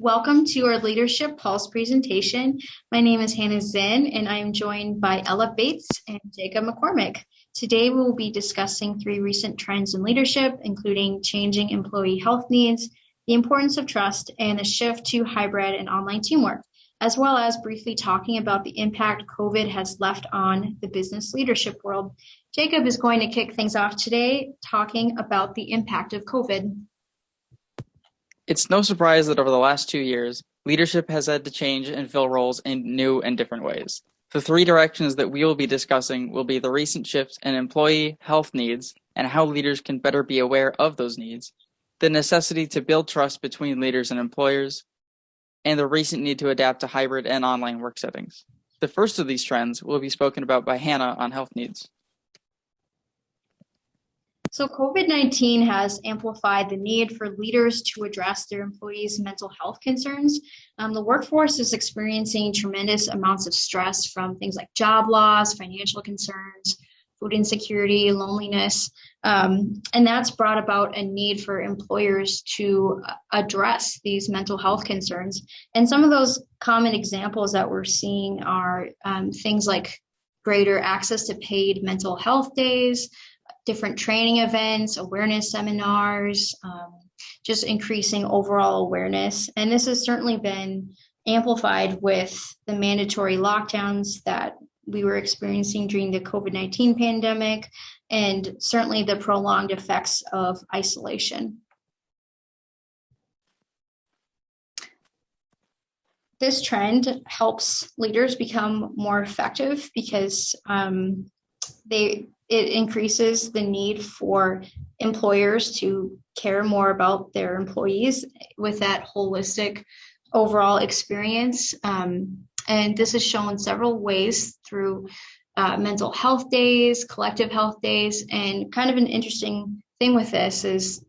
Welcome to our Leadership Pulse presentation. My name is Hannah Zinn, and I am joined by Ella Bates and Jacob McCormick. Today, we will be discussing 3 recent trends in leadership, including changing employee health needs, the importance of trust, and the shift to hybrid and online teamwork, as well as briefly talking about the impact COVID has left on the business leadership world. Jacob is going to kick things off today, talking about the impact of COVID. It's no surprise that over the last 2 years, leadership has had to change and fill roles in new and different ways. The 3 directions that we will be discussing will be the recent shifts in employee health needs and how leaders can better be aware of those needs, the necessity to build trust between leaders and employers, and the recent need to adapt to hybrid and online work settings. The first of these trends will be spoken about by Hannah on health needs. So COVID-19 has amplified the need for leaders to address their employees' mental health concerns. The workforce is experiencing tremendous amounts of stress from things like job loss, financial concerns, food insecurity, loneliness, and that's brought about a need for employers to address these mental health concerns. And some of those common examples that we're seeing are things like greater access to paid mental health days, different training events, awareness seminars, just increasing overall awareness. And this has certainly been amplified with the mandatory lockdowns that we were experiencing during the COVID-19 pandemic, and certainly the prolonged effects of isolation. This trend helps leaders become more effective because it increases the need for employers to care more about their employees with that holistic overall experience. And this is shown several ways through mental health days, collective health days, and kind of an interesting thing with this is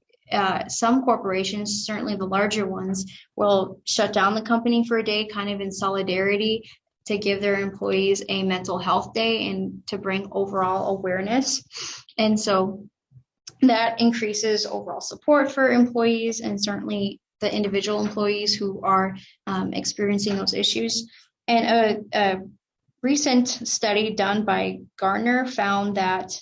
some corporations, certainly the larger ones, will shut down the company for a day, kind of in solidarity, to give their employees a mental health day and to bring overall awareness. And so that increases overall support for employees and certainly the individual employees who are experiencing those issues. And a recent study done by Gartner found that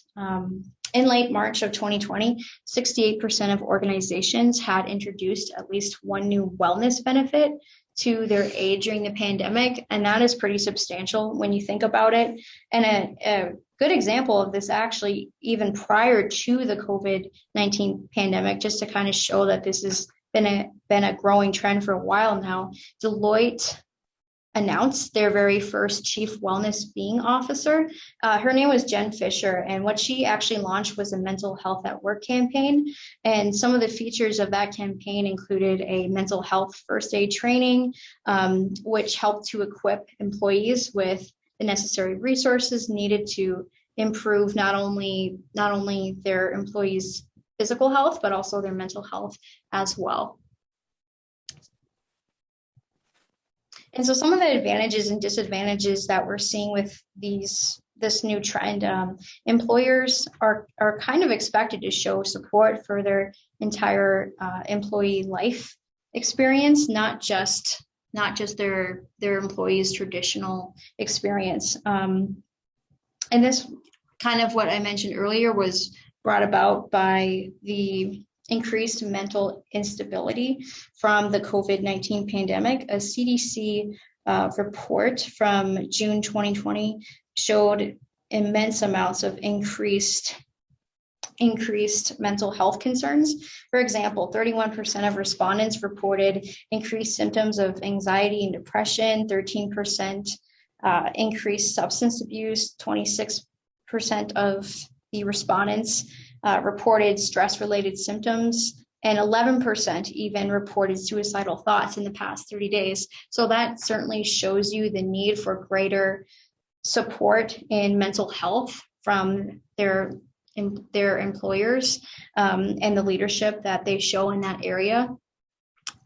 in late March of 2020, 68% of organizations had introduced at least one new wellness benefit to their aid during the pandemic, and that is pretty substantial when you think about it. And a good example of this actually even prior to the COVID-19 pandemic, just to kind of show that this has been a growing trend for a while now, Deloitte announced their very first chief wellness being officer. Her name was Jen Fisher, and what she actually launched was a mental health at work campaign. And some of the features of that campaign included a mental health first aid training, which helped to equip employees with the necessary resources needed to improve not only their employees' physical health, but also their mental health as well. And so some of the advantages and disadvantages that we're seeing with this new trend, employers are kind of expected to show support for their entire employee life experience, not just their employees' traditional experience. And this kind of what I mentioned earlier was brought about by the increased mental instability from the COVID-19 pandemic. A CDC report from June 2020 showed immense amounts of increased mental health concerns. For example, 31% of respondents reported increased symptoms of anxiety and depression, 13% increased substance abuse, 26% of the respondents reported stress-related symptoms, and 11% even reported suicidal thoughts in the past 30 days. So that certainly shows you the need for greater support in mental health from their employers and the leadership that they show in that area.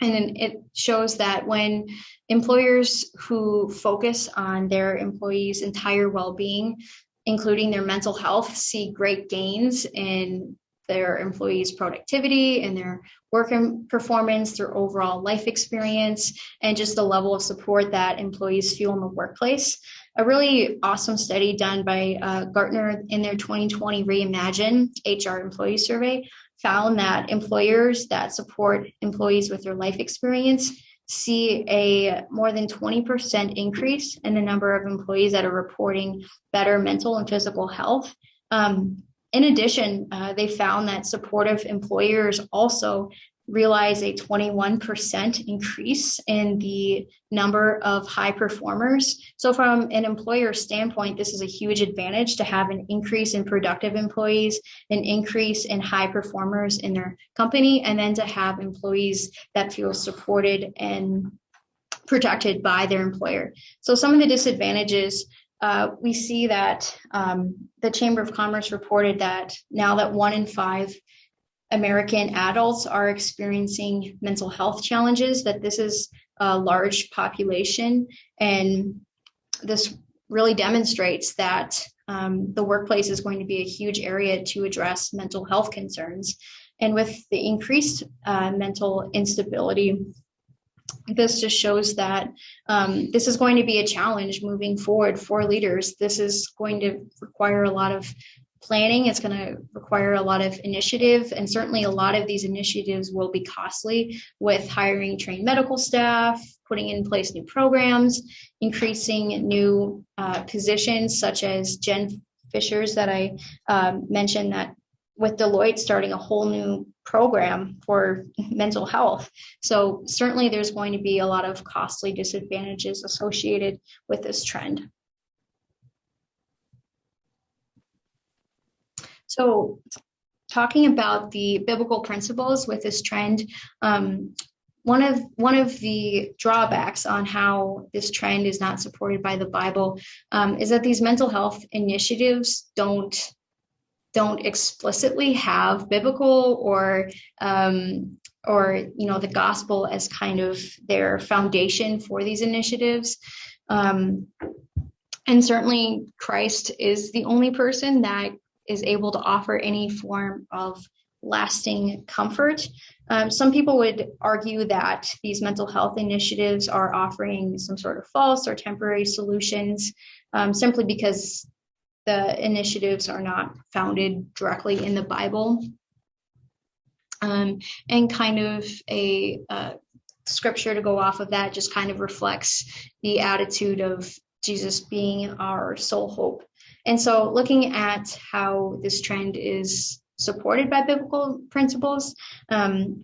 And it shows that when employers who focus on their employees' entire well-being, including their mental health, see great gains in their employees' productivity and their work and performance, their overall life experience, and just the level of support that employees feel in the workplace. A really awesome study done by Gartner in their 2020 Reimagine HR Employee Survey found that employers that support employees with their life experience see a more than 20% increase in the number of employees that are reporting better mental and physical health. In addition, they found that supportive employers also realize a 21% increase in the number of high performers. So from an employer standpoint, this is a huge advantage to have an increase in productive employees, an increase in high performers in their company, and then to have employees that feel supported and protected by their employer. So some of the disadvantages, we see that the Chamber of Commerce reported that now that 1 in 5 American adults are experiencing mental health challenges, that this is a large population. And this really demonstrates that the workplace is going to be a huge area to address mental health concerns. And with the increased mental instability, this just shows that this is going to be a challenge moving forward for leaders. This is going to require a lot of planning. It's going to require a lot of initiative, and certainly a lot of these initiatives will be costly, with hiring trained medical staff, putting in place new programs, increasing new positions such as Jen Fisher's that I mentioned, that with Deloitte starting a whole new program for mental health. So certainly there's going to be a lot of costly disadvantages associated with this trend. So talking about the biblical principles with this trend, one of the drawbacks on how this trend is not supported by the Bible is that these mental health initiatives don't explicitly have biblical or the gospel as kind of their foundation for these initiatives. And certainly Christ is the only person that is able to offer any form of lasting comfort. Some people would argue that these mental health initiatives are offering some sort of false or temporary solutions, simply because the initiatives are not founded directly in the Bible. And kind of a scripture to go off of that just kind of reflects the attitude of Jesus being our sole hope. And so looking at how this trend is supported by biblical principles,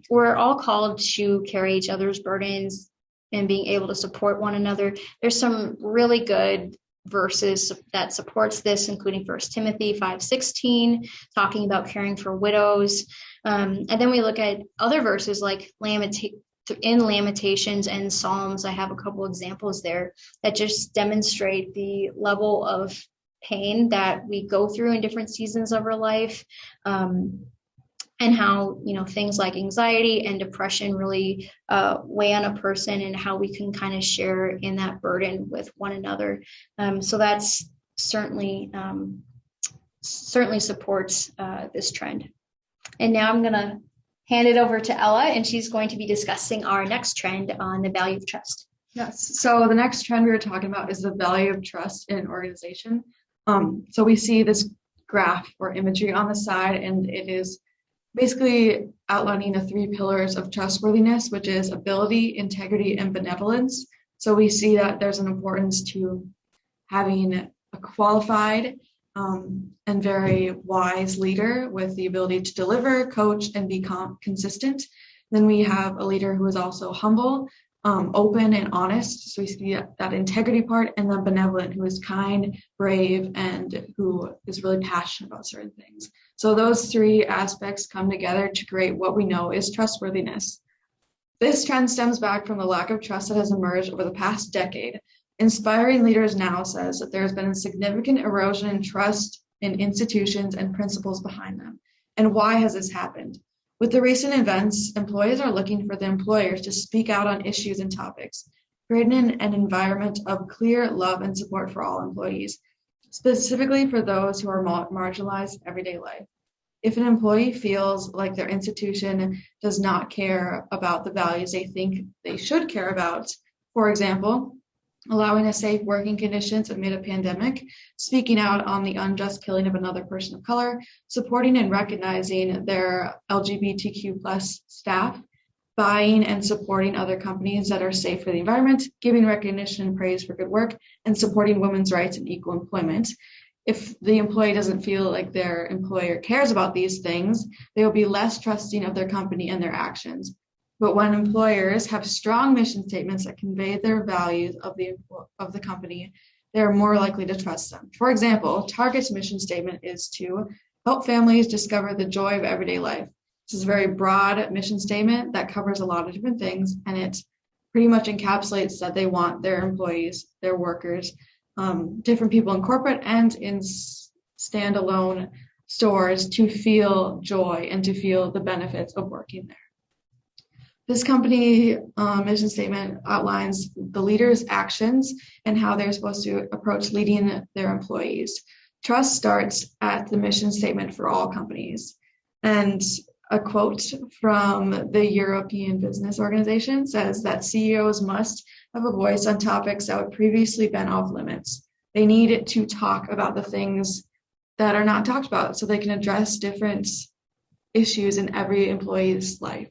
we're all called to carry each other's burdens and being able to support one another. There's some really good verses that supports this, including 1 Timothy 5:16, talking about caring for widows. And then we look at other verses like in Lamentations and Psalms. I have a couple examples there that just demonstrate the level of pain that we go through in different seasons of our life, and how things like anxiety and depression really weigh on a person, and how we can kind of share in that burden with one another. So that's certainly supports this trend. And now I'm going to hand it over to Ella, and she's going to be discussing our next trend on the value of trust. Yes. So the next trend we were talking about is the value of trust in an organization. So we see this graph or imagery on the side, and it is basically outlining the 3 pillars of trustworthiness, which is ability, integrity, and benevolence. So we see that there's an importance to having a qualified and very wise leader with the ability to deliver, coach, and be consistent. Then we have a leader who is also humble, open, and honest. So we see that integrity part, and then benevolent, who is kind, brave, and who is really passionate about certain things. So those 3 aspects come together to create what we know is trustworthiness. This trend stems back from the lack of trust that has emerged over the past decade. Inspiring Leaders Now says that there has been a significant erosion in trust in institutions and principles behind them. And why has this happened? With the recent events, employees are looking for the employers to speak out on issues and topics, creating an environment of clear love and support for all employees, specifically for those who are marginalized in everyday life. if an employee feels like their institution does not care about the values they think they should care about, for example, allowing a safe working conditions amid a pandemic, speaking out on the unjust killing of another person of color, supporting and recognizing their LGBTQ plus staff, buying and supporting other companies that are safe for the environment, giving recognition and praise for good work, and supporting women's rights and equal employment. If the employee doesn't feel like their employer cares about these things, they will be less trusting of their company and their actions. But when employers have strong mission statements that convey their values of the company, they're more likely to trust them. For example, Target's mission statement is to help families discover the joy of everyday life. This is a very broad mission statement that covers a lot of different things, and it pretty much encapsulates that they want their employees, their workers, different people in corporate and in standalone stores to feel joy and to feel the benefits of working there. This company mission statement outlines the leader's actions and how they're supposed to approach leading their employees. Trust starts at the mission statement for all companies. And a quote from the European Business Organization says that CEOs must have a voice on topics that would previously been off limits. They need to talk about the things that are not talked about so they can address different issues in every employee's life.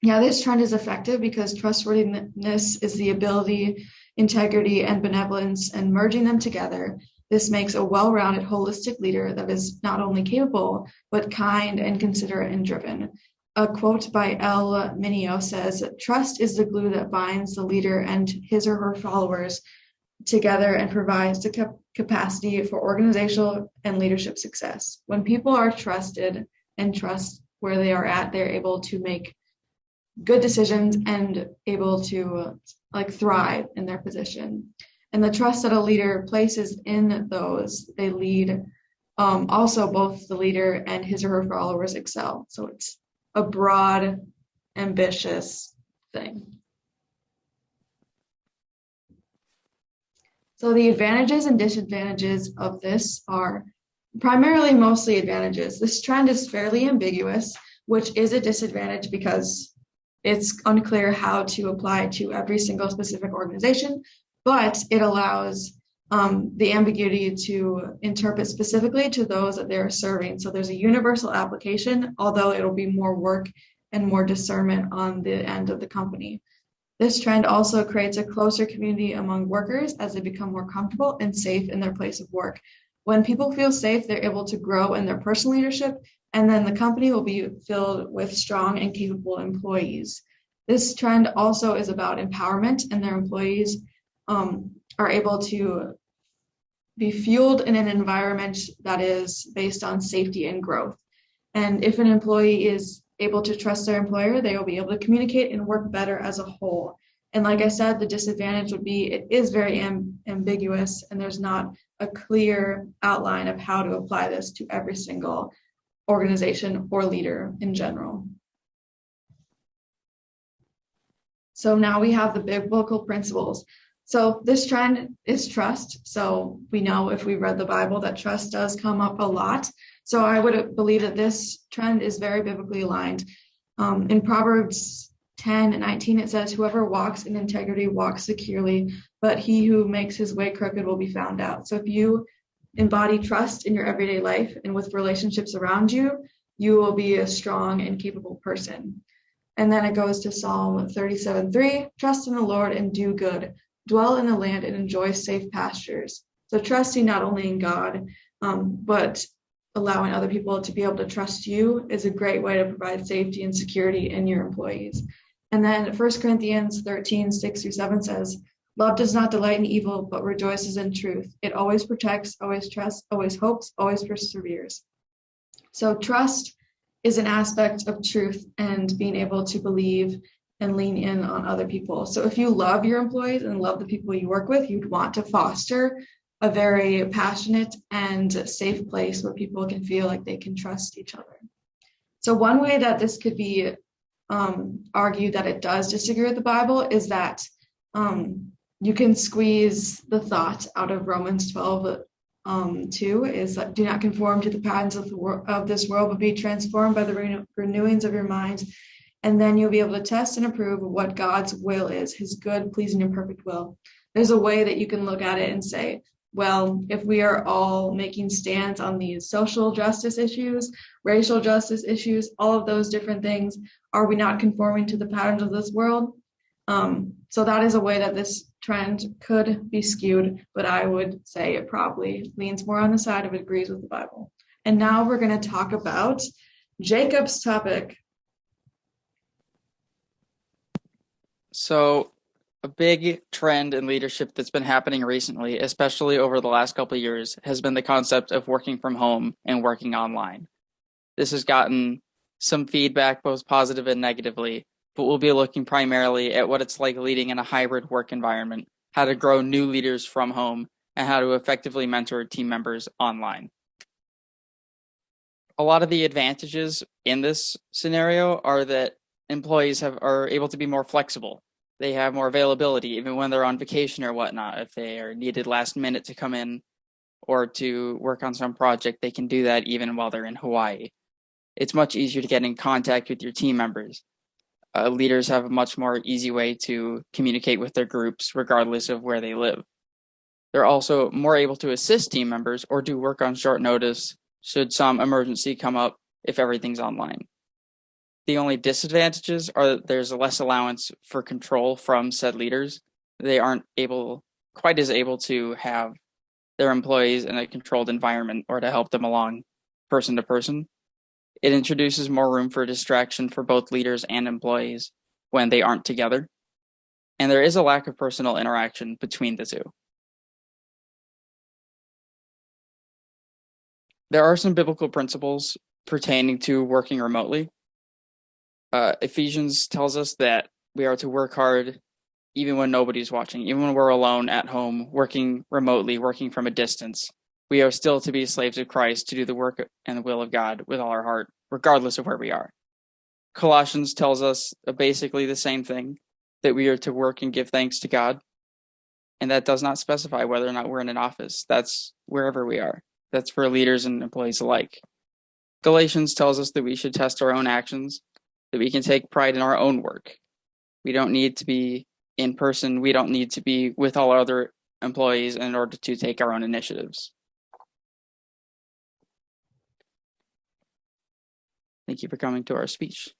This trend is effective because trustworthiness is the ability, integrity, and benevolence, and merging them together. This makes a well-rounded, holistic leader that is not only capable, but kind and considerate and driven. A quote by El Minio says, "Trust is the glue that binds the leader and his or her followers together and provides the capacity for organizational and leadership success. When people are trusted and trust where they are at, they're able to make good decisions and able to thrive in their position. And the trust that a leader places in those they lead, also both the leader and his or her followers excel. So it's a broad, ambitious thing. So the advantages and disadvantages of this are primarily mostly advantages. This trend is fairly ambiguous, which is a disadvantage because it's unclear how to apply to every single specific organization, but it allows the ambiguity to interpret specifically to those that they're serving. So there's a universal application, although it'll be more work and more discernment on the end of the company. This trend also creates a closer community among workers as they become more comfortable and safe in their place of work. When people feel safe, they're able to grow in their personal leadership, and then the company will be filled with strong and capable employees. This trend also is about empowerment, and their employees are able to be fueled in an environment that is based on safety and growth. And if an employee is able to trust their employer, they will be able to communicate and work better as a whole. And like I said, the disadvantage would be it is very ambiguous, and there's not a clear outline of how to apply this to every single organization or leader in general. So now we have the biblical principles. So this trend is trust. So we know if we read the Bible that trust does come up a lot. So I would believe that this trend is very biblically aligned. In Proverbs 10:19, it says, "Whoever walks in integrity walks securely, but he who makes his way crooked will be found out." So if you embody trust in your everyday life and with relationships around you, you will be a strong and capable person. And then it goes to Psalm 37:3, "Trust in the Lord and do good. Dwell in the land and enjoy safe pastures." So trusting not only in God, but allowing other people to be able to trust you is a great way to provide safety and security in your employees. And then 1 Corinthians 13:6-7 says, "Love does not delight in evil, but rejoices in truth. It always protects, always trusts, always hopes, always perseveres." So trust is an aspect of truth and being able to believe and lean in on other people. So if you love your employees and love the people you work with, you'd want to foster a very passionate and safe place where people can feel like they can trust each other. So one way that this could be argued that it does disagree with the Bible is that you can squeeze the thought out of Romans 12, 2 is do not conform to the patterns of this world, but be transformed by the renewings of your minds. And then you'll be able to test and approve of what God's will is, his good, pleasing, and perfect will. There's a way that you can look at it and say, well, if we are all making stands on these social justice issues, racial justice issues, all of those different things, are we not conforming to the patterns of this world? So that is a way that this trend could be skewed, but I would say it probably leans more on the side of it agrees with the Bible. And now we're going to talk about Jacob's topic. So a big trend in leadership that's been happening recently, especially over the last couple of years, has been the concept of working from home and working online. This has gotten some feedback, both positive and negatively, but we'll be looking primarily at what it's like leading in a hybrid work environment, how to grow new leaders from home, and how to effectively mentor team members online. A lot of the advantages in this scenario are that employees are able to be more flexible. They have more availability, even when they're on vacation or whatnot. If they are needed last minute to come in or to work on some project, they can do that even while they're in Hawaii. It's much easier to get in contact with your team members. Leaders have a much more easy way to communicate with their groups, regardless of where they live. They're also more able to assist team members or do work on short notice should some emergency come up if everything's online. The only disadvantages are that there's less allowance for control from said leaders. They aren't quite as able to have their employees in a controlled environment or to help them along person to person. It introduces more room for distraction for both leaders and employees when they aren't together. And there is a lack of personal interaction between the two. There are some biblical principles pertaining to working remotely. Ephesians tells us that we are to work hard even when nobody's watching, even when we're alone at home, working remotely, working from a distance. We are still to be slaves of Christ, to do the work and the will of God with all our heart, regardless of where we are. Colossians tells us basically the same thing, that we are to work and give thanks to God. And that does not specify whether or not we're in an office. That's wherever we are. That's for leaders and employees alike. Galatians tells us that we should test our own actions, that we can take pride in our own work. We don't need to be in person. We don't need to be with all other employees in order to take our own initiatives. Thank you for coming to our speech.